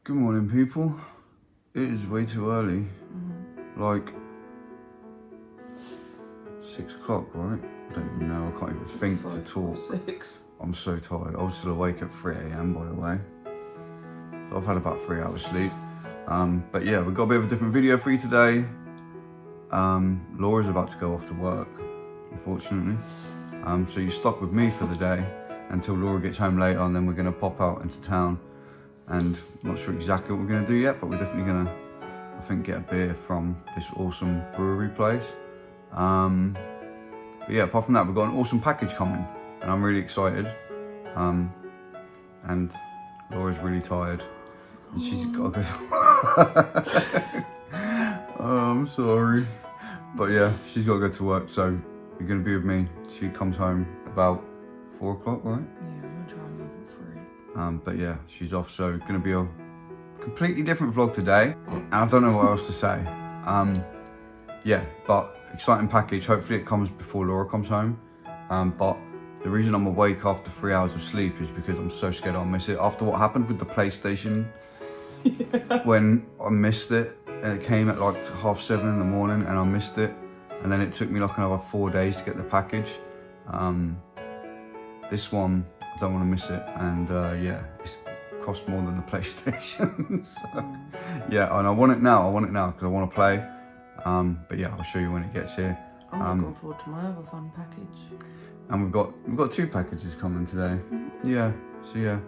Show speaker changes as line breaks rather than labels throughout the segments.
Good morning, people. It is way too early. Like 6 o'clock, right? I don't even know. I can't even think to talk.
6.
I'm so tired. I was still awake at 3 a.m. by the way. So I've had about 3 hours sleep. But yeah, we've got a bit of a different video for you today. Laura's about to go off to work, unfortunately. So you're stuck with me for the day until Laura gets home later, and then we're gonna pop out into town. And I'm not sure exactly what we're gonna do yet, but we're definitely gonna, I think, get a beer from this awesome brewery place. But yeah, apart from that, we've got an awesome package coming, and I'm really excited. And Laura's really tired, and she's got to go. Oh, I'm sorry, but yeah, she's got to go to work, so you're gonna be with me. She comes home about 4 o'clock, right?
Yeah, I'm gonna try and leave at 3.
But yeah, she's off, so gonna be a completely different vlog today, and I don't know what else to say. Yeah, but exciting package. Hopefully it comes before Laura comes home. But the reason I'm awake after 3 hours of sleep is because I'm so scared I'll miss it. After what happened with the PlayStation, when I missed it, and it came at like 7:30 in the morning, and I missed it, and then it took me like another 4 days to get the package. This one, I don't want to miss it, and yeah, it's cost more than the PlayStation. So yeah, and I want it now because I want to play. But yeah, I'll show you when it gets here.
I'm looking forward to my other fun package.
And we've got 2 packages coming today. Yeah, so yeah,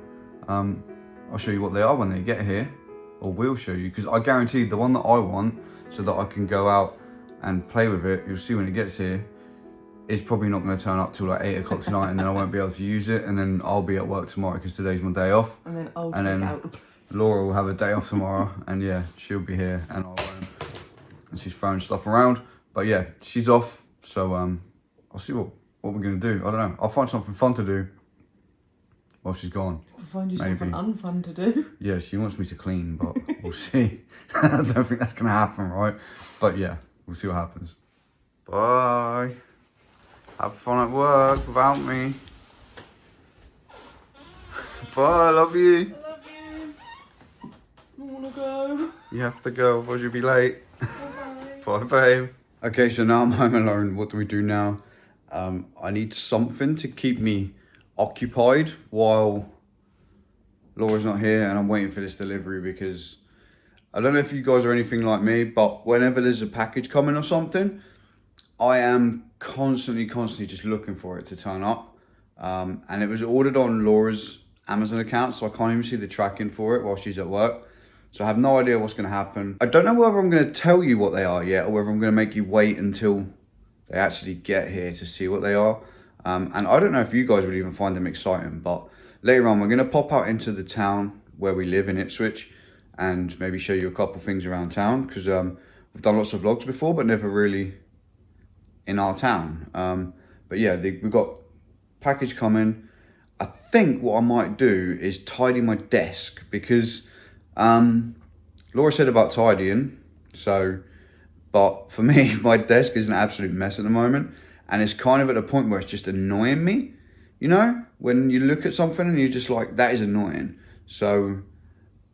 I'll show you what they are when they get here, or we'll show you, because I guarantee the one that I want, so that I can go out and play with it, you'll see when it gets here, is probably not going to turn up till like 8 o'clock tonight, and then I won't be able to use it, and then I'll be at work tomorrow because today's my day off.
And then I'll
And
take
then
out the
Laura will have a day off tomorrow, and yeah, she'll be here, and I won't. And she's throwing stuff around, but yeah, she's off, so I'll see what we're gonna do. I don't know. I'll find something fun to do while she's gone.
Find you something unfun to do.
Yeah, she wants me to clean, but we'll see. I don't think that's gonna happen, right? But yeah, we'll see what happens. Bye. Have fun at work without me. Bye, love you.
I love you. I wanna go.
You have to go, otherwise you'll be late.
Bye.
Bye, babe. Okay, so now I'm home alone. What do we do now? I need something to keep me occupied while Laura's not here and I'm waiting for this delivery, because I don't know if you guys are anything like me, but whenever there's a package coming or something, I am constantly just looking for it to turn up. And it was ordered on Laura's Amazon account, so I can't even see the tracking for it while she's at work. So I have no idea what's going to happen. I don't know whether I'm going to tell you what they are yet, or whether I'm going to make you wait until they actually get here to see what they are. And I don't know if you guys would even find them exciting, but later on we're going to pop out into the town where we live in Ipswich and maybe show you a couple things around town, because we've done lots of vlogs before, but never really in our town. But yeah, we've got package coming. I think what I might do is tidy my desk, because Laura said about tidying, so, but for me, my desk is an absolute mess at the moment, and it's kind of at a point where it's just annoying me, you know, when you look at something and you're just like, that is annoying. So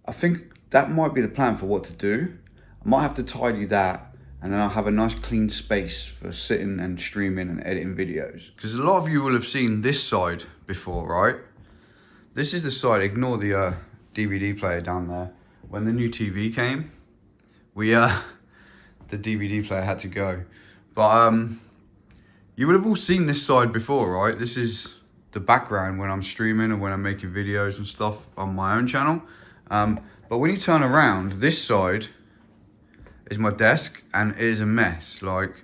I think that might be the plan for what to do. I might have to tidy that, and then I'll have a nice clean space for sitting and streaming and editing videos. Because a lot of you will have seen this side before, right? This is the side, ignore the DVD player down there. When the new TV came, the DVD player had to go. But you would have all seen this side before, right? This is the background when I'm streaming and when I'm making videos and stuff on my own channel. But when you turn around, this side is my desk, and it is a mess. Like,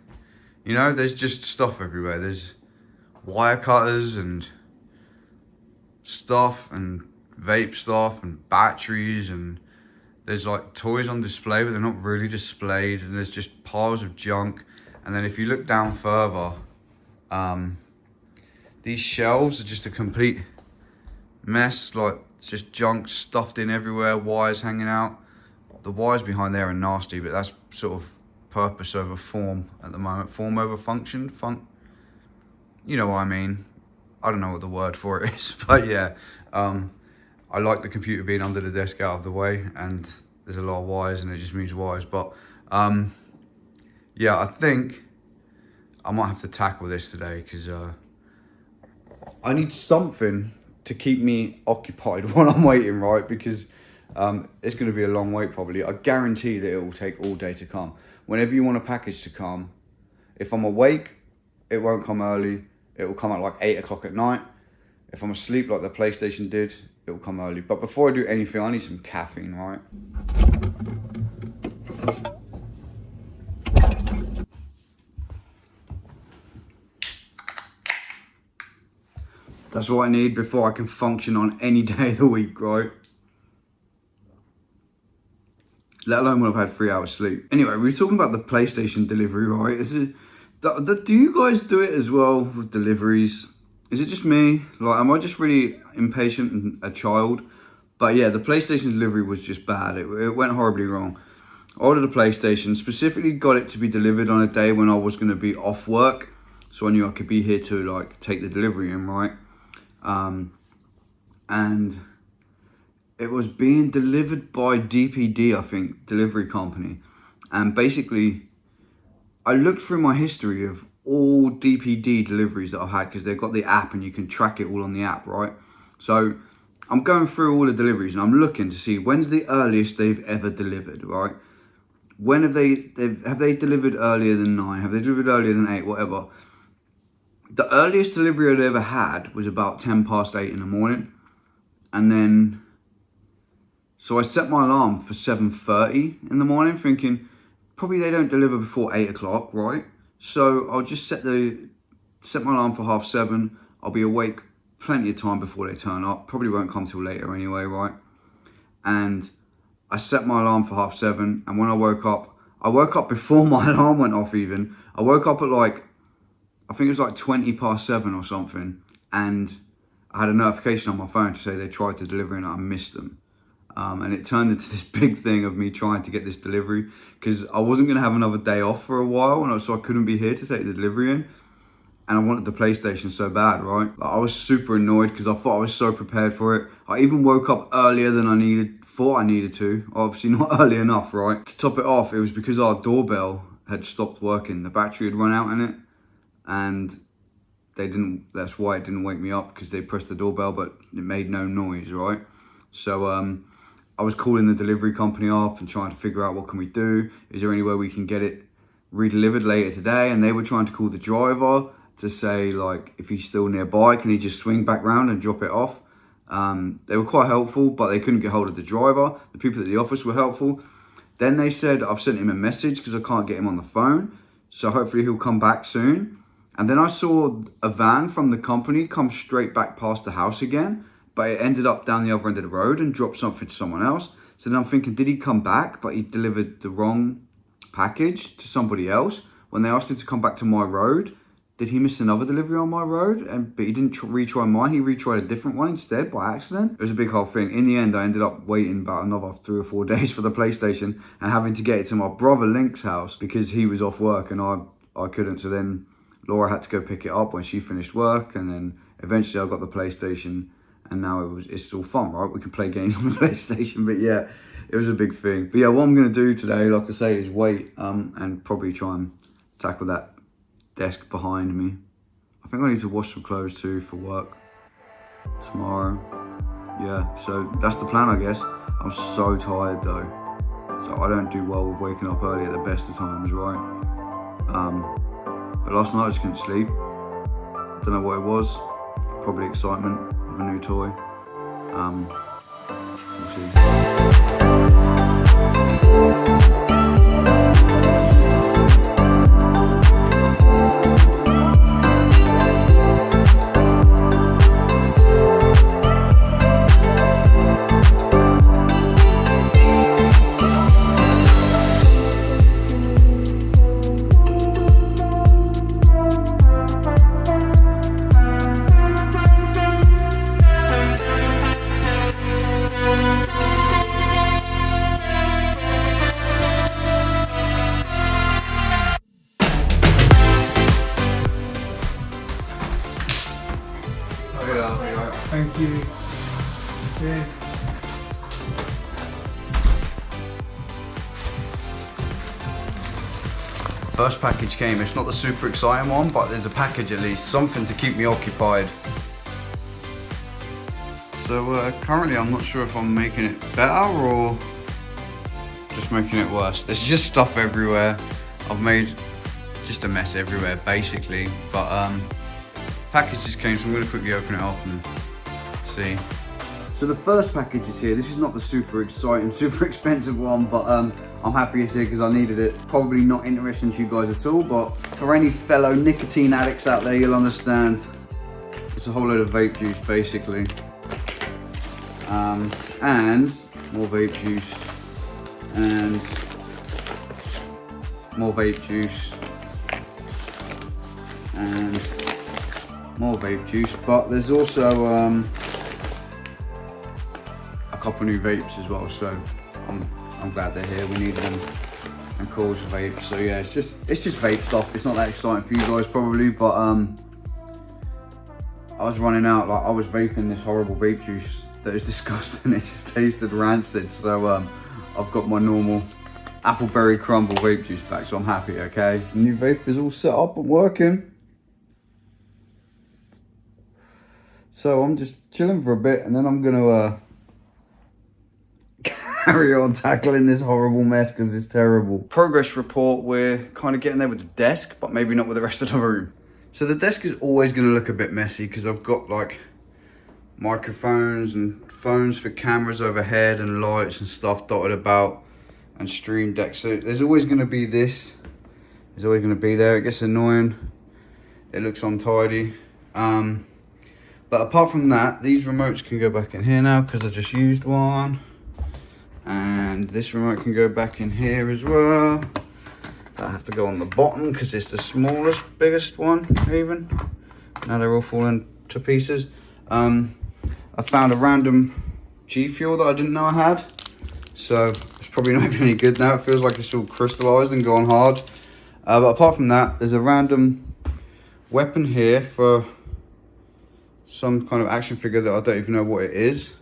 you know, there's just stuff everywhere. There's wire cutters and stuff and vape stuff and batteries, and there's like toys on display, but they're not really displayed, and there's just piles of junk. And then if you look down further, these shelves are just a complete mess. Like, it's just junk stuffed in everywhere, wires hanging out. The wires behind there are nasty, but that's sort of purpose over form at the moment. Form over function. You know what I mean. I don't know what the word for it is, but yeah. I like the computer being under the desk out of the way, and there's a lot of wires and it just moves wires. But yeah, I think I might have to tackle this today because I need something to keep me occupied while I'm waiting, right? Because it's going to be a long wait probably. I guarantee that it will take all day to come. Whenever you want a package to come, if I'm awake, it won't come early. It will come at like 8 o'clock at night. If I'm asleep like the PlayStation did, it will come early. But before I do anything, I need some caffeine, right? That's what I need before I can function on any day of the week, right? Let alone when I've had 3 hours sleep. Anyway, we were talking about the PlayStation delivery, right? Do you guys do it as well with deliveries? Is it just me? Like, am I just really impatient and a child? But yeah, the PlayStation delivery was just bad. It went horribly wrong. I ordered a PlayStation, specifically got it to be delivered on a day when I was going to be off work. So I knew I could be here to like take the delivery in, right? And it was being delivered by DPD, I think, delivery company. And basically, I looked through my history of all DPD deliveries that I've had, because they've got the app and you can track it all on the app, right? So I'm going through all the deliveries and I'm looking to see when's the earliest they've ever delivered, right? When have they delivered earlier than 9? Have they delivered earlier than 8? Whatever. The earliest delivery I'd ever had was about 10 past 8 in the morning. And then, so I set my alarm for 7:30 in the morning, thinking probably they don't deliver before 8 o'clock, right? So I'll just set my alarm for 6:30. I'll be awake plenty of time before they turn up. Probably won't come till later anyway, right? And I set my alarm for 7:30, and when I woke up before my alarm went off even. I woke up at like, I think it was like 20 past 7 or something, and I had a notification on my phone to say they tried to deliver and I missed them. And it turned into this big thing of me trying to get this delivery, because I wasn't going to have another day off for a while, and so I couldn't be here to take the delivery in. And I wanted the PlayStation so bad, right? Like, I was super annoyed because I thought I was so prepared for it. I even woke up earlier than I thought I needed to. Obviously not early enough, right? To top it off, it was because our doorbell had stopped working. The battery had run out in it, and that's why it didn't wake me up, because they pressed the doorbell but it made no noise, right? So I was calling the delivery company up and trying to figure out what can we do. Is there any way we can get it redelivered later today? And they were trying to call the driver to say, like, if he's still nearby, can he just swing back round and drop it off? They were quite helpful, but they couldn't get hold of the driver. The people at the office were helpful. Then they said, I've sent him a message because I can't get him on the phone, so hopefully he'll come back soon. And then I saw a van from the company come straight back past the house again, but it ended up down the other end of the road and dropped something to someone else. So then I'm thinking, did he come back, but he delivered the wrong package to somebody else? When they asked him to come back to my road, did he miss another delivery on my road? But he didn't retry mine, he retried a different one instead by accident. It was a big whole thing. In the end, I ended up waiting about another 3 or 4 days for the PlayStation and having to get it to my brother Link's house because he was off work and I couldn't. So then Laura had to go pick it up when she finished work, and then eventually I got the PlayStation, and now it's still fun, right? We can play games on the PlayStation, but yeah, it was a big thing. But yeah, what I'm gonna do today, like I say, is wait and probably try and tackle that desk behind me. I think I need to wash some clothes too for work tomorrow. Yeah, so that's the plan, I guess. I'm so tired though, so I don't do well with waking up early at the best of times, right? But last night I just couldn't sleep. Don't know what it was. Probably excitement of a new toy. We'll see. first package came. It's not the super exciting one, but there's a package at least, something to keep me occupied. So currently I'm not sure if I'm making it better or just making it worse. There's just stuff everywhere. I've made just a mess everywhere basically, but package just came, so I'm gonna quickly open it up and see. So the first package is here. This is not the super exciting, super expensive one, but I'm happy it's here because I needed it. Probably not interesting to you guys at all, but for any fellow nicotine addicts out there, you'll understand. It's a whole load of vape juice basically. And more vape juice, and more vape juice, and more vape juice. But there's also a couple new vapes as well, so I'm glad they're here. We need them, and Coils vape. So yeah, it's just vape stuff. It's not that exciting for you guys probably, but I was running out. Like, I was vaping this horrible vape juice that is disgusting. It just tasted rancid. So I've got my normal Appleberry Crumble vape juice back, so I'm happy. Okay, the new vape is all set up and working. So I'm just chilling for a bit, and then I'm gonna carry on tackling this horrible mess because it's terrible. Progress report. We're kind of getting there with the desk, but maybe not with the rest of the room. So the desk is always going to look a bit messy because I've got like microphones and phones for cameras overhead and lights and stuff dotted about, and Stream Deck. So there's always going to be this. There's always going to be there. It gets annoying. It looks untidy. But apart from that, these remotes can go back in here now because I just used one. And this remote can go back in here as well. I have to go on the bottom because it's the smallest, biggest one even. Now they're all falling to pieces. I found a random G Fuel that I didn't know I had. So it's probably not even any good now. It feels like it's all crystallized and gone hard. But apart from that, there's a random weapon here for some kind of action figure that I don't even know what it is.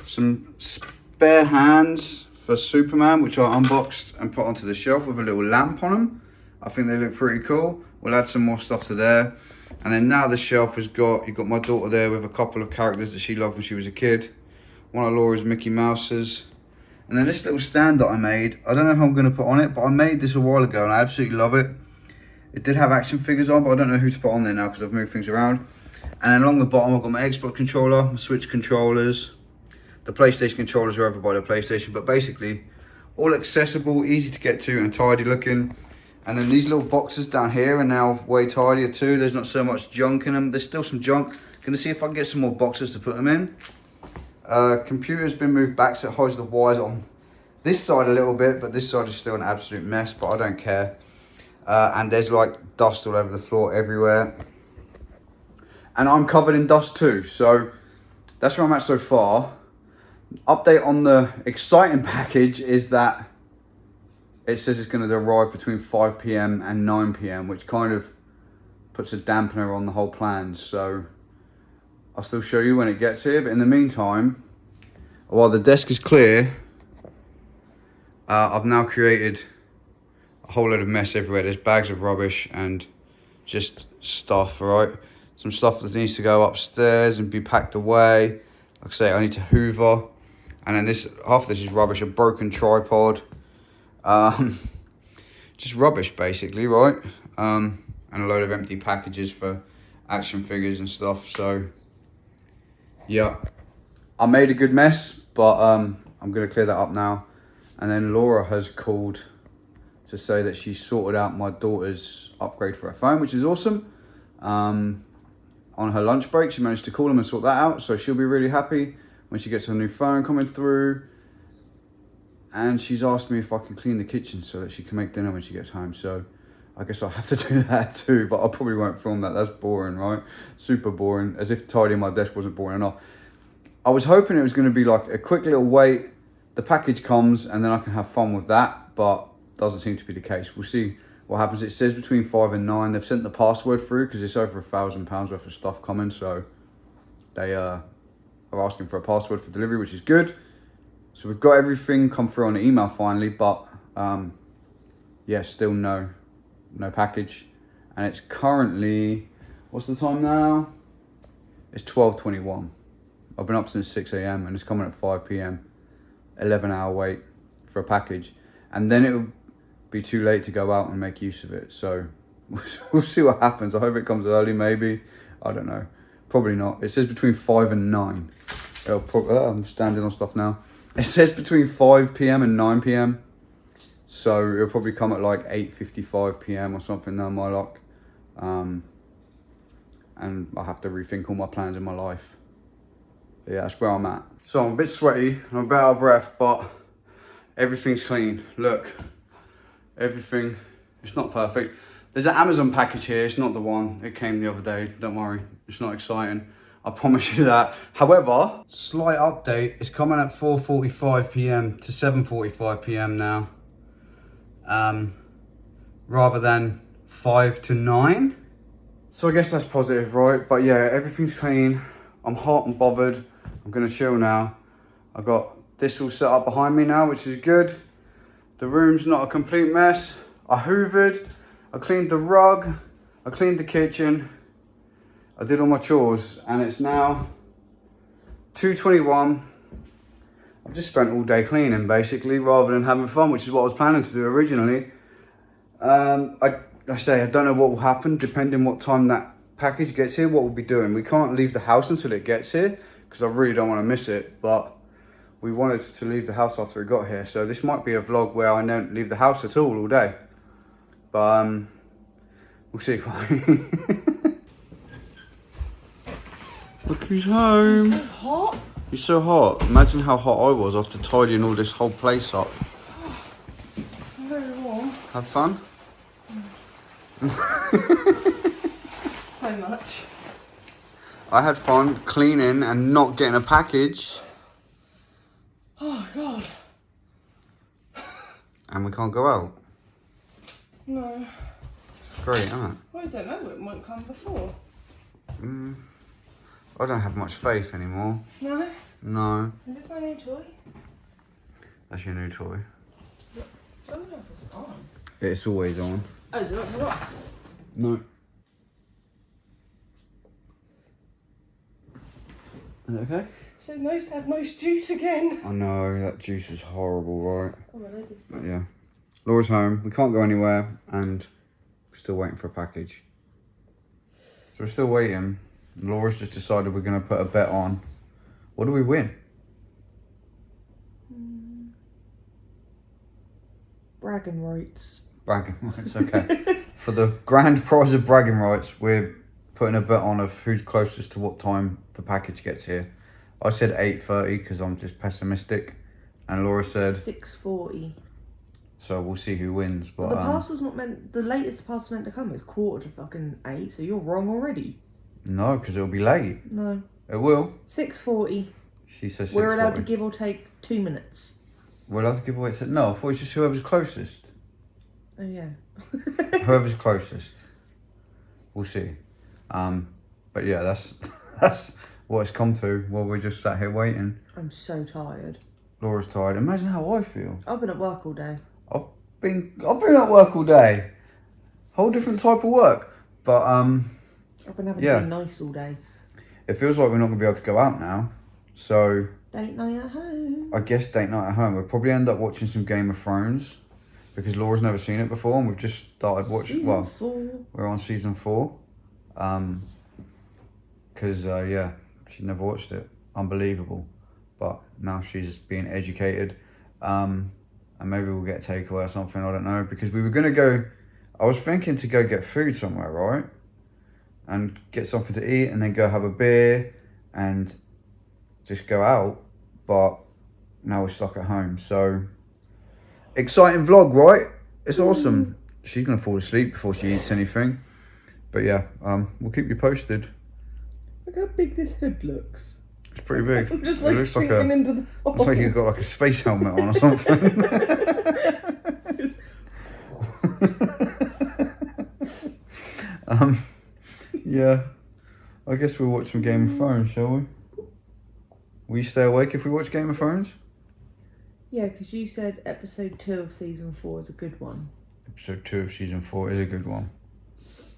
Some spare hands for Superman, which I unboxed and put onto the shelf with a little lamp on them. I think they look pretty cool. We'll add some more stuff to there. And then now the shelf has got, you've got my daughter there with a couple of characters that she loved when she was a kid. One of Laura's Mickey Mouse's. And then this little stand that I made, I don't know how I'm going to put on it, but I made this a while ago and I absolutely love it. It did have action figures on, but I don't know who to put on there now because I've moved things around. And then along the bottom, I've got my Xbox controller, my Switch controllers, the PlayStation controllers are over by the PlayStation, but basically all accessible, easy to get to and tidy looking. And then these little boxes down here are now way tidier too. There's not so much junk in them. There's still some junk. Gonna see if I can get some more boxes to put them in. Computer's been moved back so it hides the wires on this side a little bit, but this side is still an absolute mess, but I don't care. And there's like dust all over the floor everywhere. And I'm covered in dust too, so that's where I'm at so far. Update on the exciting package is that it says it's going to arrive between 5 PM and 9 PM, which kind of puts a dampener on the whole plan. So I'll still show you when it gets here, but in the meantime, while the desk is clear, I've now created a whole load of mess everywhere. There's bags of rubbish and just stuff, all right? Some stuff that needs to go upstairs and be packed away. Like I say, I need to hoover. And then this, half of this is rubbish, a broken tripod. Just rubbish basically, right? And a load of empty packages for action figures and stuff. So yeah, I made a good mess, but I'm gonna clear that up now. And then Laura has called to say that she sorted out my daughter's upgrade for her phone, which is awesome. On her lunch break, she managed to call them and sort that out, so she'll be really happy when she gets her new phone coming through. And she's asked me if I can clean the kitchen so that she can make dinner when she gets home. So I guess I'll have to do that too, but I probably won't film that. That's boring, right? Super boring, as if tidying my desk wasn't boring enough. I was hoping it was going to be like a quick little wait, the package comes, and then I can have fun with that, but doesn't seem to be the case. We'll see what happens. It says between 5 and 9. They've sent the password through because it's over £1,000 worth of stuff coming, so they are asking for a password for delivery, which is good. So we've got everything come through on the email finally, but yeah, still no no package. And it's currently, what's the time now? It's 12:21. I've been up since 6 a.m. and it's coming at 5 p.m. 11-hour wait for a package. And then it'll be too late to go out and make use of it. So we'll see what happens. I hope it comes early, maybe. I don't know. Probably not. It says between 5 and 9. I'm standing on stuff now. It says between 5 p.m. and 9 p.m. So it'll probably come at like 8:55 p.m. or something, now my luck. And I'll have to rethink all my plans in my life. But yeah, that's where I'm at. So I'm a bit sweaty, I'm a bit out of breath, but everything's clean. Look, everything, it's not perfect. There's an Amazon package here, it's not the one. It came the other day, don't worry. It's not exciting, I promise you that. However, slight update, it's coming at 4:45 p.m. to 7:45 p.m. now. Rather than 5 to 9. So I guess that's positive, right? But yeah, everything's clean. I'm hot and bothered. I'm gonna chill now. I've got this all set up behind me now, which is good. The room's not a complete mess. I hoovered, I cleaned the rug, I cleaned the kitchen. I did all my chores and it's now 2:21. I've just spent all day cleaning basically rather than having fun, which is what I was planning to do originally. I say I don't know what will happen depending what time that package gets here, what we'll be doing. We can't leave the house until it gets here because I really don't want to miss it, but we wanted to leave the house after it got here. So this might be a vlog where I don't leave the house at all day. But we'll see. Look who's home.
It's so hot.
It's so hot. Imagine how hot I was after tidying all this whole place up.
Very warm.
Have fun?
So much.
I had fun cleaning and not getting a package.
Oh God.
And we can't go out.
No.
It's great, isn't it?
I don't know, it might come before.
I don't have much faith anymore.
No?
No.
Is this my new toy?
That's your new toy.
I don't know if it's on.
It's always on.
Oh, is it not turned off?
No. Is it okay?
So nice to have nice juice again.
I know, that juice is horrible, right?
Oh, I like this
But
one.
yeah. Laura's home. We can't go anywhere and we're still waiting for a package. So we're still waiting. Laura's just decided we're going to put a bet on. What do we win?
Bragging rights.
Bragging rights, okay. For the grand prize of bragging rights, we're putting a bet on of who's closest to what time the package gets here. I said 8:30 because I'm just pessimistic. And Laura said...
6:40.
So we'll see who wins. But
Well, the parcel's not meant... The latest the parcel's meant to come is 8:45, so you're wrong already.
no, because it'll be late.
No.
It will.
6:40.
She says 6:40.
We're allowed to give or take 2 minutes.
We're allowed to give away... No, I thought it was just whoever's closest.
Oh, yeah.
Whoever's closest. We'll see. But yeah, that's what it's come to while we're just sat here waiting.
I'm so tired.
Laura's tired. Imagine how I feel.
I've been at work all day.
I've been at work all day. Whole different type of work. But
I've been having
Yeah.
to be nice all day.
it feels like we're not gonna be able to go out now. So
Date night at home.
I guess date night at home. We'll probably end up watching some Game of Thrones because Laura's never seen it before and we've just started watching.
Season
Well,
4.
we're on season 4. Because yeah, she'd never watched it. Unbelievable. But now she's being educated. And maybe we'll get a takeaway or something, I don't know. Because we were going to go, I was thinking to go get food somewhere, right? And get something to eat and then go have a beer and just go out. But now we're stuck at home. So, exciting vlog, right? It's awesome. She's going to fall asleep before she eats anything. But yeah, we'll keep you posted.
Look how big this hood looks.
It's pretty big.
I'm just
It
like
looks like
sinking into the hole.
looks like you've got like a space helmet on or something. Yeah. I guess we'll watch some Game of Thrones, shall we? Will you stay awake if we watch Game of Thrones?
Yeah, because you said episode 2 of season 4 is a good one.
Episode 2 of season 4 is a good one.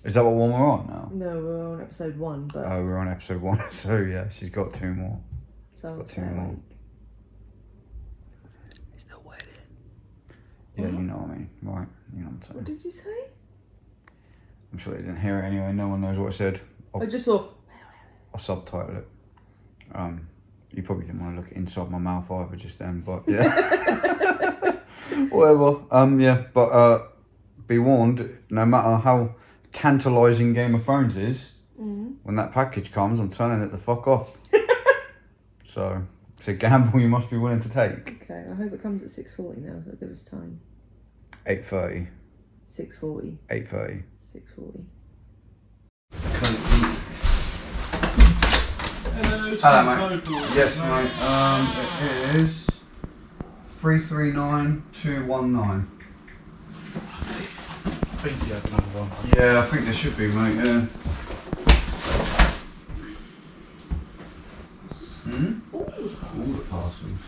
Is that what one we're on now?
No, we're on episode 1, but
Oh, we're on episode 1. So yeah, she's got 2 more.
so I'll
got 2
say,
more.
like,
Yeah,
What?
you know what I mean. Right, you know what I'm saying.
what did you say?
I'm sure they didn't hear it anyway. No one knows what I said.
I just saw.
I'll subtitle it. You probably didn't want to look inside my mouth either just then, but yeah. Whatever. Yeah, but be warned, no matter how tantalising Game of Thrones is, when that package comes, I'm turning it the fuck off. So, it's a gamble you must be willing to take.
Okay, I hope it comes at 6:40 now, so give us time.
8:30.
6:40.
8:30.
6:40.
Hello, mate. Yes, mate. It is 339219.
I think you have another one.
Yeah, I think there should be, mate. Yeah. All the parcels.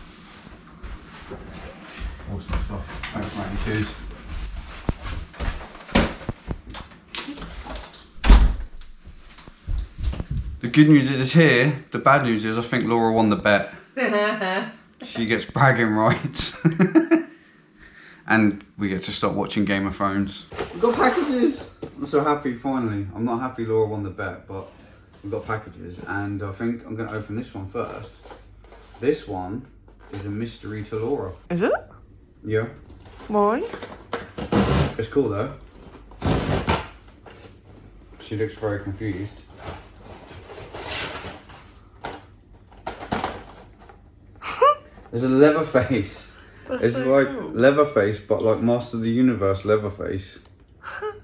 Awesome stuff. Thanks, mate. Cheers. The good news is it's here. The bad news is I think Laura won the bet. She gets bragging rights. And we get to stop watching Game of Thrones. We've got packages. I'm so happy finally. I'm not happy Laura won the bet, but we've got packages. And I think I'm going to open this one first. This one is a mystery to Laura.
Is it?
Yeah.
Why?
It's cool though. She looks very confused. There's a Leatherface.
That's
It's
so
like
cool.
Leatherface, but like Master of the Universe Leatherface.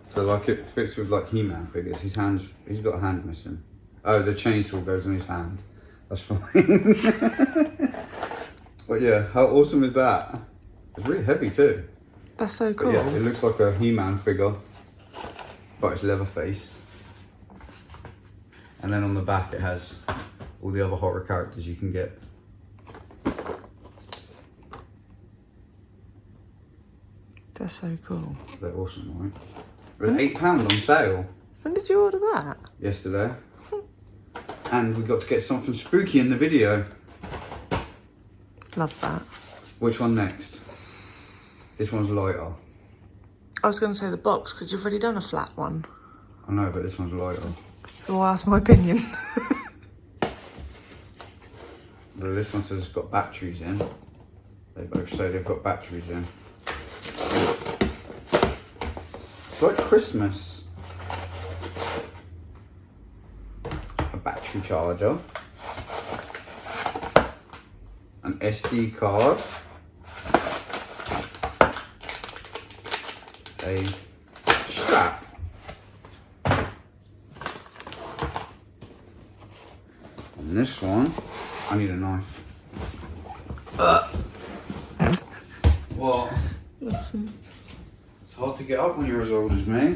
So like it fits with like He-Man figures. His hands, he's got a hand missing. Oh, the chainsaw goes in his hand. That's fine. But yeah, how awesome is that? It's really heavy too.
That's so
But
cool.
yeah, it looks like a He-Man figure, but it's Leatherface. And then on the back it has all the other horror characters you can get.
That's so cool.
They're awesome, right? It was £8 on sale
When did you order that?
yesterday. And we got to get something spooky in the video.
Love that.
Which one next? This one's lighter.
I was going to say the box because you've already done a flat one.
I know, but this one's lighter.
So I'll ask my opinion.
But this one says it's got batteries in. They both say they've got batteries in. It's like Christmas. A battery charger. An SD card. A strap. And this one, I need a knife. What? It's hard to get up when you're as old as me.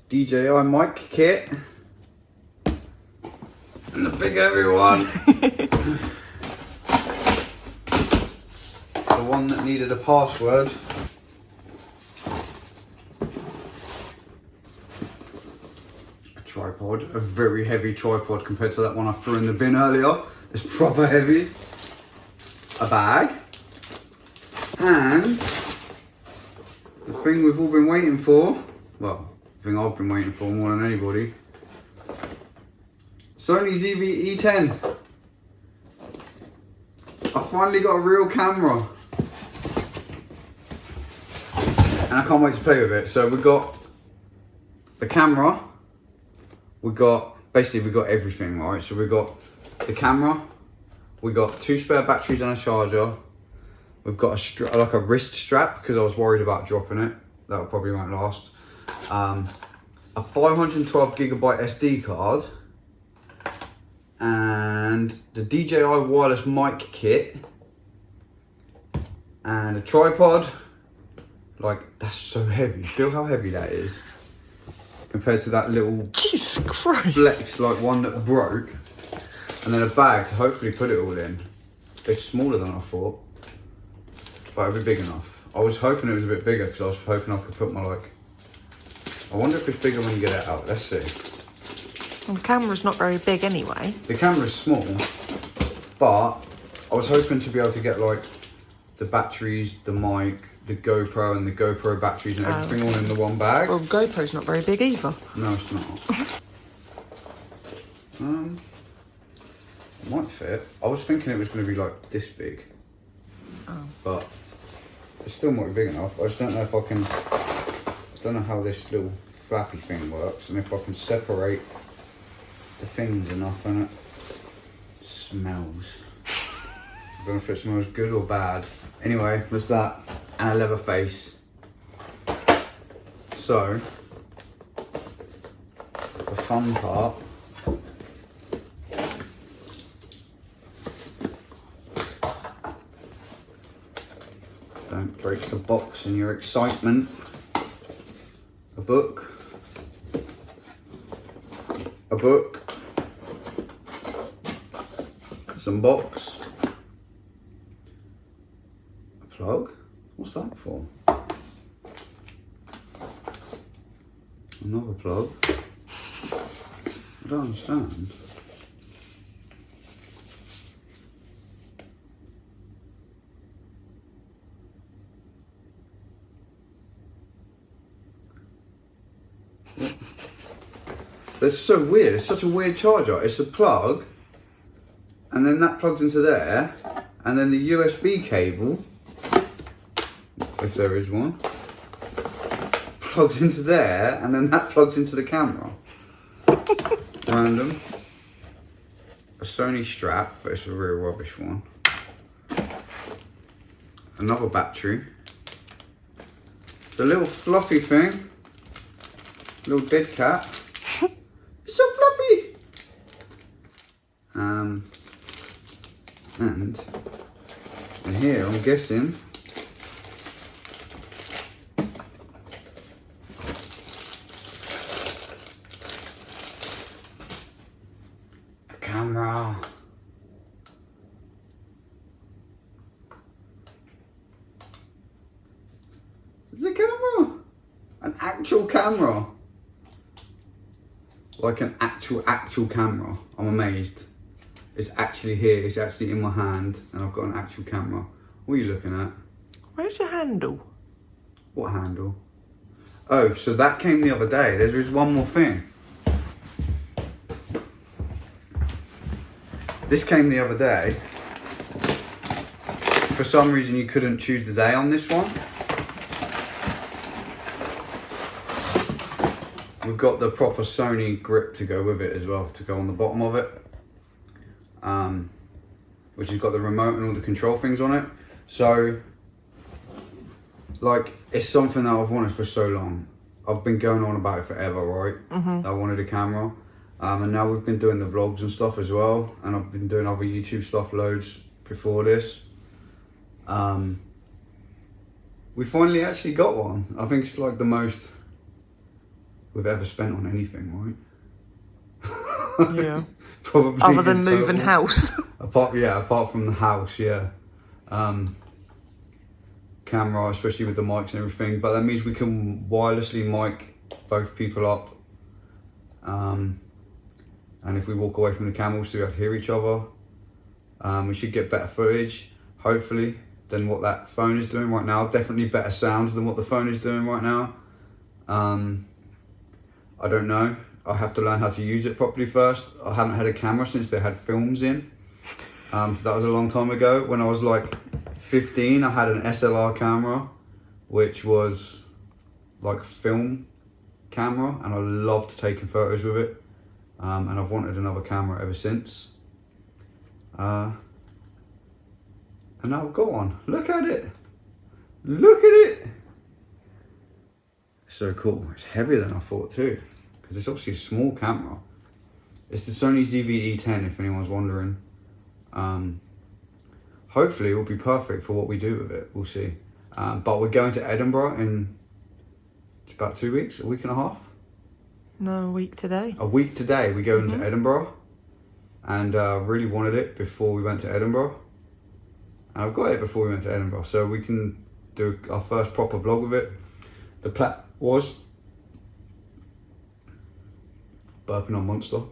DJI mic kit. And the big heavy one. The one that needed a password. A tripod, a very heavy tripod compared to that one I threw in the bin earlier. It's proper heavy. A bag. And the thing we've all been waiting for, well, the thing I've been waiting for more than anybody, Sony ZV-E10. I finally got a real camera. And I can't wait to play with it. So we got the camera. We got everything, right? So we got the camera. We got 2 spare batteries and a charger. We've got like a wrist strap because I was worried about dropping it. That probably won't last. A 512 gigabyte SD card. And the DJI wireless mic kit. And a tripod. Like, that's so heavy. Feel how heavy that is. Compared to that little
Jesus Christ.
flex, like one that broke. and then a bag to hopefully put it all in. It's smaller than I thought, but it'll be big enough. I was hoping it was a bit bigger because I was hoping I could put my like. I wonder if it's bigger when you get it out. Let's see.
Well, the camera's not very big anyway.
The camera's small, but I was hoping to be able to get like the batteries, the mic, the GoPro and the GoPro batteries and everything all in the one bag.
Well, GoPro's not very big either.
No, it's not. It might fit. I was thinking it was going to be like this big. But it still might be big enough. I just don't know if I can, I don't know how this little flappy thing works and if I can separate the things enough and it smells. I don't know if it smells good or bad. Anyway, there's that and a leather face. So, the fun part. Don't break the box in your excitement. A book. A book. Some box. A plug. What's that for? Another plug. I don't understand. That's so weird. It's such a weird charger. It's a plug, and then that plugs into there, and then the USB cable, if there is one, plugs into there, and then that plugs into the camera. Random. A Sony strap, but it's a real rubbish one. Another battery. The little fluffy thing. Little dead cat. It's so fluffy. And here I'm guessing a camera. It's a camera. An actual camera. Like an actual camera. I'm amazed. It's actually here, it's actually in my hand, and I've got an actual camera. What are you looking at?
Where's your handle?
What handle? Oh, so that came the other day. There's one more thing. This came the other day. For some reason you couldn't choose the day on this one. We've got the proper Sony grip to go with it as well, to go on the bottom of it. Which has got the remote and all the control things on it. So, like, it's something that I've wanted for so long. I've been going on about it forever, right? I wanted a camera. And now we've been doing the vlogs and stuff as well. And I've been doing other YouTube stuff loads before this. We finally actually got one. I think it's like the most we've ever spent on anything, right?
Yeah.
Probably.
Other than moving house.
apart from the house, yeah. Camera, especially with the mics and everything, but that means we can wirelessly mic both people up. And if we walk away from the camera, we'll still have to hear each other. We should get better footage, hopefully, than what that phone is doing right now. Definitely better sound than what the phone is doing right now. I don't know. I have to learn how to use it properly first. I haven't had a camera since they had films in. So that was a long time ago. When I was like 15, I had an SLR camera, which was like film camera, and I loved taking photos with it. And I've wanted another camera ever since. And now I've got one. Look at it. Look at it. It's so cool. It's heavier than I thought too, because it's obviously a small camera. It's the Sony ZV-E10 if anyone's wondering. Hopefully it will be perfect for what we do with it. We'll see. But we're going to Edinburgh in about 2 weeks, a week and a half.
No, a week today.
A week today we go into Edinburgh. and really wanted it before we went to Edinburgh. And I've got it before we went to Edinburgh, so we can do our first proper vlog with it. The plan was burping on Monster.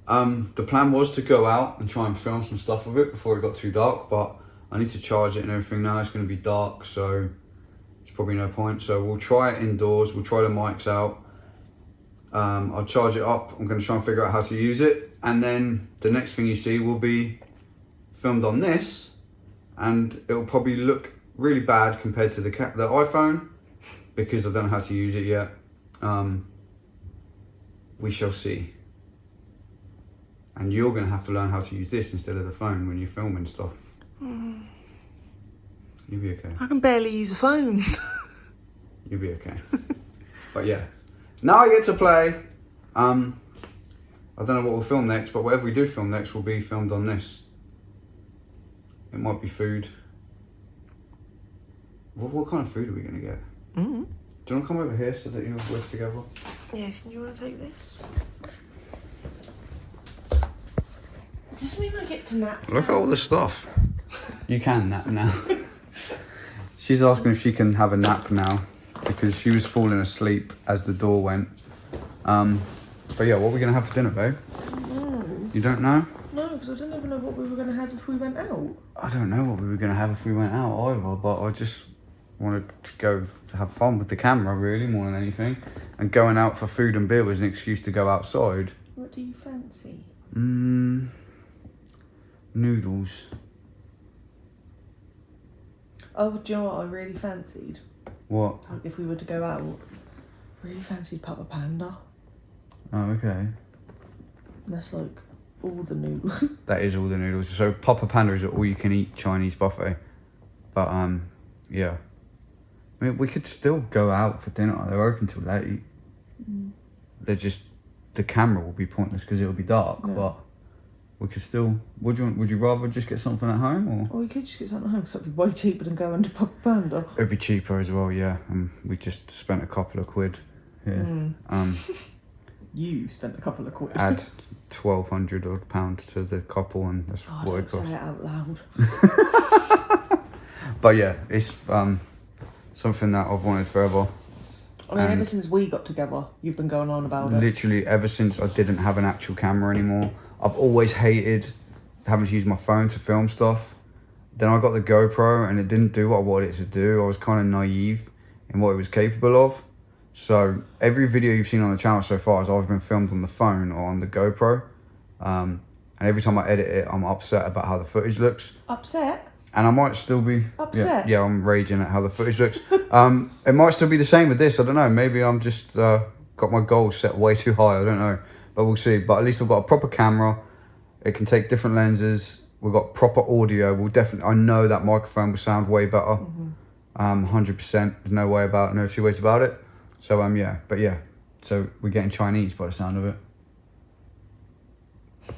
The plan was to go out and try and film some stuff with it before it got too dark, but I need to charge it and everything now. It's going to be dark, so it's probably no point. So we'll try it indoors. We'll try the mics out. I'll charge it up. I'm going to try and figure out how to use it, and then the next thing you see will be filmed on this, and it will probably look really bad compared to the iPhone because I don't know how to use it yet. We shall see. And you're going to have to learn how to use this instead of the phone when you're filming stuff. You'll be okay.
I can barely use a phone.
You'll be okay. But yeah, now I get to play. I don't know what we'll film next, but whatever we do film next will be filmed on this. It might be food. What kind of food are we going to get? Do you want to come over here so that you're with together?
Yeah, you want to take this? Does this mean I get to nap?
Look at all the stuff. You can nap now. She's asking if she can have a nap now because she was falling asleep as the door went. But yeah, what are we going to have for dinner, babe? You don't know?
No, because I don't even know what we were going to have if we went out.
I don't know what we were going to have if we went out either, but I just wanted to go to have fun with the camera really more than anything. And going out for food and beer was an excuse to go outside.
What do you fancy?
Noodles.
Oh, do you know what I really fancied?
What?
Like if we were to go out, really fancied Papa Panda.
Oh, okay.
And that's like all the noodles.
That is all the noodles. So Papa Panda is an all-you-can-eat Chinese buffet. But yeah. I mean, we could still go out for dinner. They're open till late. They're just, the camera will be pointless because it'll be dark.
Yeah.
But we could still. Would you rather just get something at home or?
Or we could just get something at home because that'd be way cheaper than going to Papa Panda.
It'd be cheaper as well, yeah. And we just spent a couple of quid here.
You spent a couple of quid.
Add £1,200 odd pounds to the couple, and that's
Oh,
what it
don't
cost.
say it out loud.
But yeah, it's something that I've wanted forever.
I mean,
And
ever since we got together, you've been going on about it.
Literally ever since I didn't have an actual camera anymore. I've always hated having to use my phone to film stuff. Then I got the GoPro and it didn't do what I wanted it to do. I was kind of naive in what it was capable of. So every video you've seen on the channel so far has either been filmed on the phone or on the GoPro. And every time I edit it, I'm upset about how the footage looks.
Upset?
And I might still be
Upset?
Yeah, I'm raging at how the footage looks. It might still be the same with this. I don't know. Maybe I'm just got my goals set way too high. I don't know, but we'll see. But at least I've got a proper camera. It can take different lenses. We've got proper audio. We'll definitely. I know that microphone will sound way better. 100%. There's no way about. No two ways about it. So yeah, but yeah. So we're getting Chinese by the sound of it.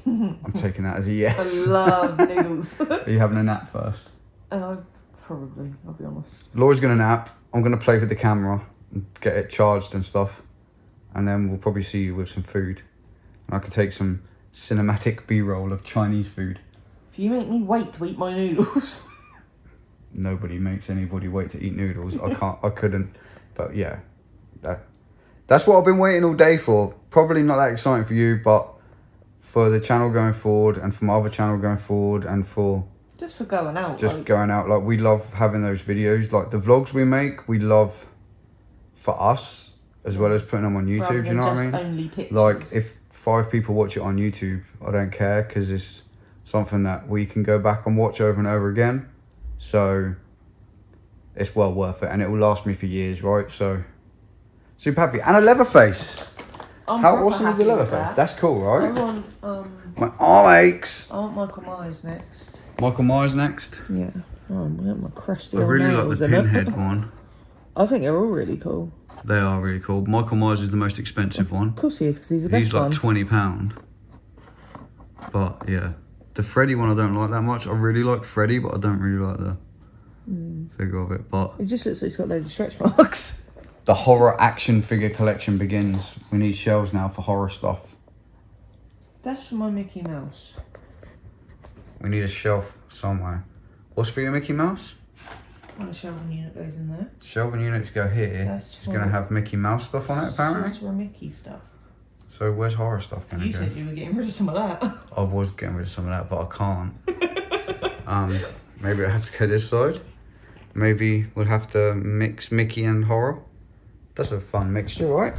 I'm taking that as a yes.
I love noodles.
Are you having a nap first?
Probably, I'll be honest.
Laura's gonna nap. I'm gonna play with the camera and get it charged and stuff, and then we'll probably see you with some food, and I can take some cinematic B-roll of Chinese food.
If you make me wait to eat my noodles.
Nobody makes anybody wait to eat noodles. I couldn't. But yeah, that's what I've been waiting all day for. Probably not that exciting for you, but for the channel going forward, and for my other channel going forward, and for
Just for going out.
just
like,
going out, like we love having those videos, like the vlogs we make, we love for us as well as putting them on YouTube.
rather
Do you know
than
what I
just
mean?
only pictures.
Like if 5 people watch it on YouTube, I don't care because it's something that we can go back and watch over and over again. So it's well worth it, and it will last me for years, right? So super happy. And a Leatherface.
I'm
How
proper
awesome is
happy
the
with
Leatherface?
that.
That's cool,
I
right?
want,
My arm aches.
I want Michael Myers next.
Michael Myers next.
Yeah. Oh, I'm getting my crusty
I
old
really like
nails
the
in it.
pinhead one.
I think they're all really cool.
They are really cool. Michael Myers is the most expensive one.
Of course he is, because he's the best
He's like
one.
£20. But yeah, the Freddy one I don't like that much. I really like Freddy, but I don't really like the figure of it. But
It just looks like he's got loads of stretch marks.
the horror action figure collection begins. We need shelves now for horror stuff.
That's for my Mickey Mouse.
We need a shelf somewhere. What's for your Mickey Mouse?
Well, a shelving unit goes in there.
Shelving units go here.
That's
It's going to have Mickey Mouse stuff on it, apparently.
That's for Mickey stuff.
So where's horror stuff going to
You
go?
said you were getting rid of some of that.
I was getting rid of some of that, but I can't. Maybe I have to go this side. Maybe we'll have to mix Mickey and horror. That's a fun mixture, right?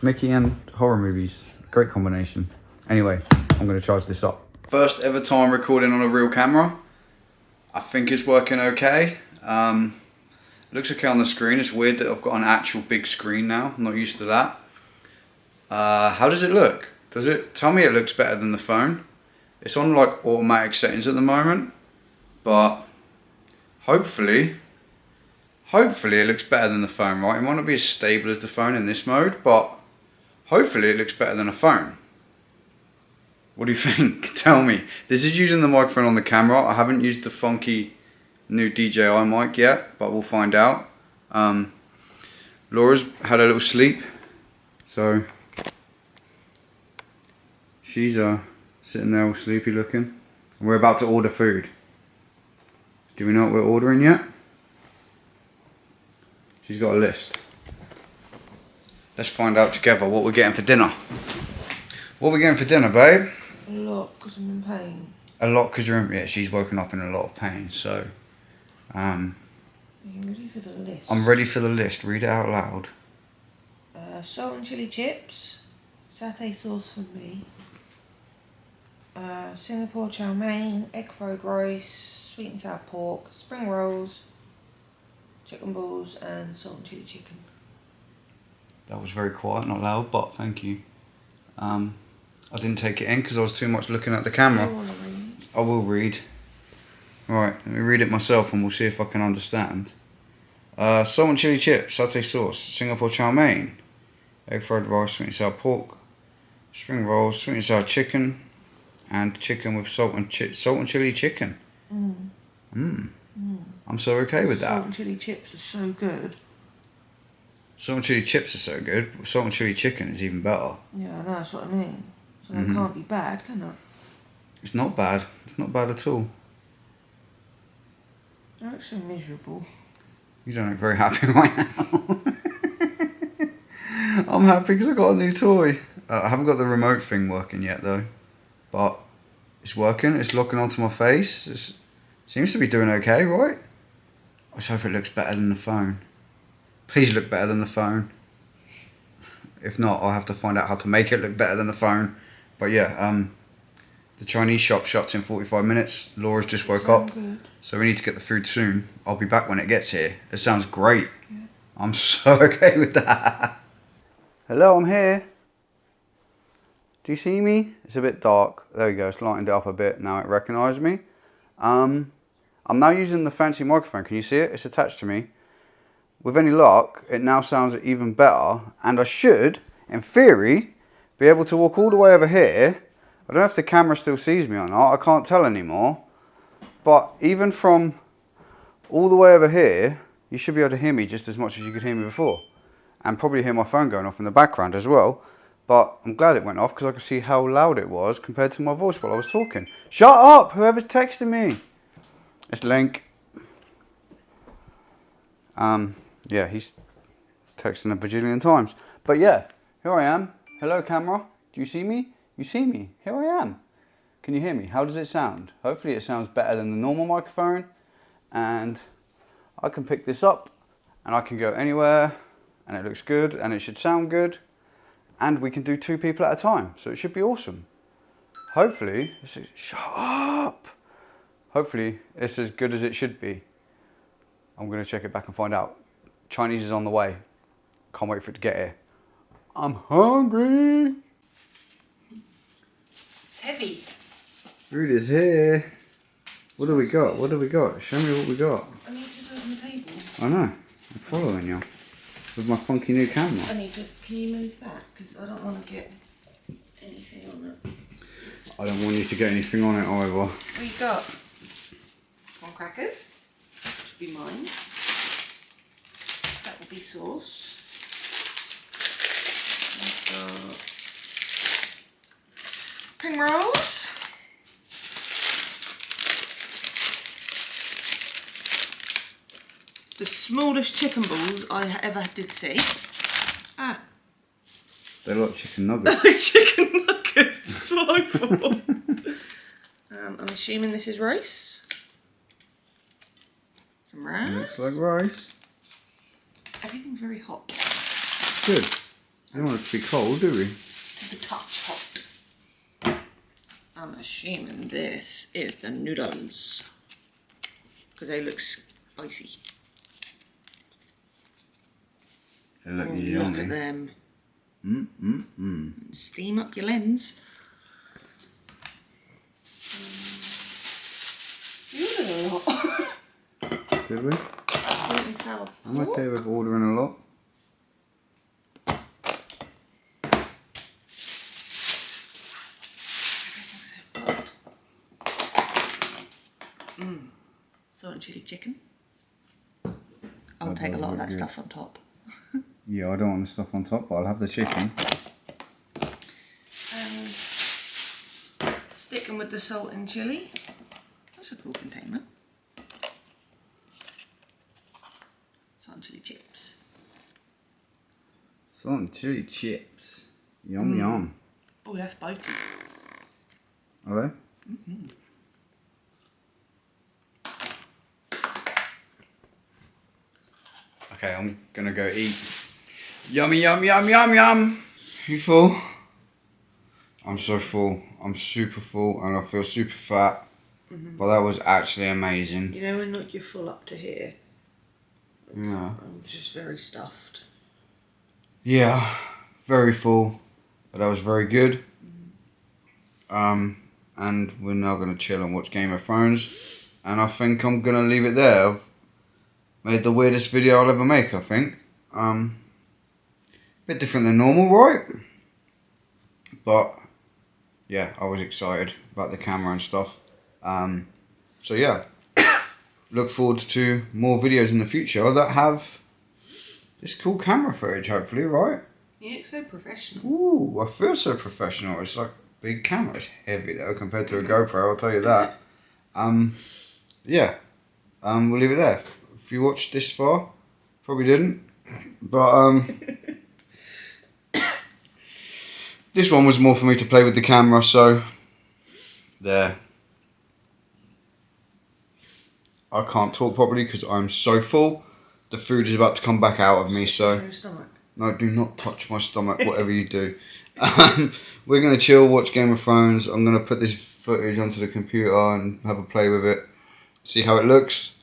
Mickey and horror movies. Great combination. Anyway, I'm going to charge this up. First ever time recording on a real camera. I think it's working okay. It looks okay on the screen. It's weird that I've got an actual big screen now. I'm not used to that. How does it look? Does it tell me it looks better than the phone? It's on like automatic settings at the moment, but hopefully it looks better than the phone, right? It might not be as stable as the phone in this mode, but hopefully it looks better than a phone. What do you think? Tell me. This is using the microphone on the camera. I haven't used the funky new DJI mic yet, but we'll find out. Laura's had a little sleep, so she's sitting there all sleepy looking. We're about to order food. Do we know what we're ordering yet? She's got a list. Let's find out together what we're getting for dinner. What are we getting for dinner, babe?
A lot, because I'm in pain.
A lot, because you're in... Yeah, she's woken up in a lot of pain, so...
Are you ready for the list?
I'm ready for the list. Read it out loud.
Salt and chili chips. Satay sauce for me. Singapore chow mein. Egg fried rice. Sweet and sour pork. Spring rolls. Chicken balls. And salt and chili chicken.
That was very quiet, not loud, but thank you. I didn't take it in because I was too much looking at the camera. I will read. Right, let me read it myself and we'll see if I can understand. Salt and chili chips, satay sauce, Singapore chow mein, egg fried rice, sweet and sour pork, spring rolls, sweet and sour chicken, and chicken with salt and chili chicken. I'm so okay with that.
Salt and chili chips are so good.
Salt and chili chips are so good. Salt and chili chicken is even better.
Yeah, I know, that's what I mean. So it can't be bad, can it?
It's not bad. It's not bad at all.
You're actually miserable.
You don't look very happy right now. I'm happy because I got a new toy. I haven't got the remote thing working yet though. But it's working. It's locking onto my face. It seems to be doing okay, right? I just hope it looks better than the phone. Please look better than the phone. If not, I'll have to find out how to make it look better than the phone. But yeah, the Chinese shop shuts in 45 minutes. Laura's just woke up.
Good.
So we need to get the food soon. I'll be back when it gets here. It sounds great. Yeah. I'm so okay with that. Hello, I'm here. Do you see me? It's a bit dark. There we go, it's lightened it up a bit. Now it recognised me. I'm now using the fancy microphone. Can you see it? It's attached to me. With any luck, it now sounds even better. And I should, in theory, be able to walk all the way over here. I don't know if the camera still sees me or not. I can't tell anymore. But even from all the way over here, you should be able to hear me just as much as you could hear me before. And probably hear my phone going off in the background as well. But I'm glad it went off because I could see how loud it was compared to my voice while I was talking. Shut up, whoever's texting me. It's Link. Yeah, he's texting a bajillion times. But yeah, here I am. Hello camera, do you see me? You see me, here I am. Can you hear me? How does it sound? Hopefully it sounds better than the normal microphone. And I can pick this up and I can go anywhere and it looks good and it should sound good. And we can do 2 people at a time. So it should be awesome. Hopefully, shut up. Hopefully it's as good as it should be. I'm gonna check it back and find out. Chinese is on the way. Can't wait for it to get here. I'm hungry.
It's heavy.
Food is here. What do we got? What do we got? Show me what we got.
I need to do it on the table.
I know. I'm following you. With my funky new camera.
I need to, can you move that? Because I don't want to get anything on it.
I don't want you to get anything on it either.
What you got? Corn crackers. Should be mine. That will be sauce. I've got Spring rolls. The smallest chicken balls I ever did see. Ah.
They're like chicken nuggets.
Chicken nuggets, what I thought. I'm assuming this is rice. Some rice.
Looks like rice.
Everything's very hot.
Good. We don't want it to be cold, do we?
To the touch hot. I'm assuming this is the noodles. Because they look spicy.
They look
Oh,
yummy.
look at them.
Mm.
Steam up your lens. You did a lot.
Did we?
Sweet and sour
I'm
pork.
okay with ordering a lot.
Everything's so hot. Salt and chili chicken. I'll
That
take a
does
lot of
look
that
good.
stuff on top.
Yeah, I don't want the stuff on top, but I'll have the chicken.
And sticking with the salt and chili. That's a cool container. Salt and chili chips.
Salt and chili chips. Yum yum.
Oh, that's spicy.
Are they? Okay, I'm gonna go eat. Yummy, yum, yum, yum, yum. You full? I'm so full. I'm super full and I feel super fat. But that was actually amazing.
You know when like you're full up to here?
Yeah.
I'm just very stuffed.
Yeah, very full. But that was very good. And we're now gonna chill and watch Game of Thrones. And I think I'm gonna leave it there. I've made the weirdest video I'll ever make, I think. Bit different than normal, right? But yeah, I was excited about the camera and stuff. So yeah, look forward to more videos in the future that have this cool camera footage, hopefully, right?
You look so professional.
Ooh, I feel so professional. It's like a big camera. It's heavy though compared to a GoPro, I'll tell you that. Yeah, we'll leave it there. If you watched this far, probably didn't, but this one was more for me to play with the camera, so there. I can't talk properly because I'm so full. The food is about to come back out of me, so
Your stomach.
no, do not touch my stomach, whatever you do. We're going to chill, watch Game of Thrones. I'm going to put this footage onto the computer and have a play with it. See how it looks.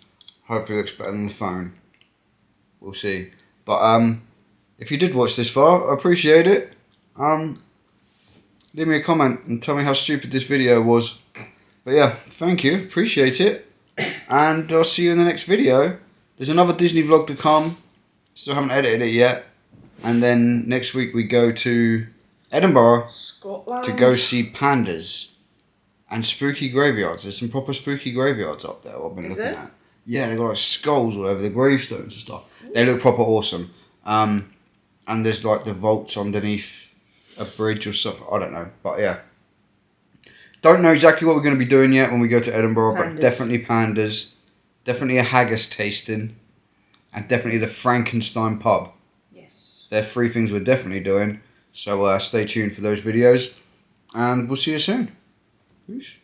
Hopefully it looks better than the phone. We'll see. But if you did watch this far, I appreciate it. Leave me a comment and tell me how stupid this video was. But yeah, thank you. Appreciate it. And I'll see you in the next video. There's another Disney vlog to come. Still haven't edited it yet. And then next week we go to Edinburgh
Scotland.
to go see pandas and spooky graveyards. There's some proper spooky graveyards up there I've been looking
there?
at. Yeah, they've got like skulls all over the gravestones and stuff. They look proper awesome. And there's like the vaults underneath a bridge or something. I don't know. But yeah. Don't know exactly what we're going to be doing yet when we go to Edinburgh.
Pandas.
But definitely pandas. Definitely a haggis tasting. And definitely the Frankenstein pub.
Yes.
They're 3 things we're definitely doing. So stay tuned for those videos. And we'll see you soon. Peace.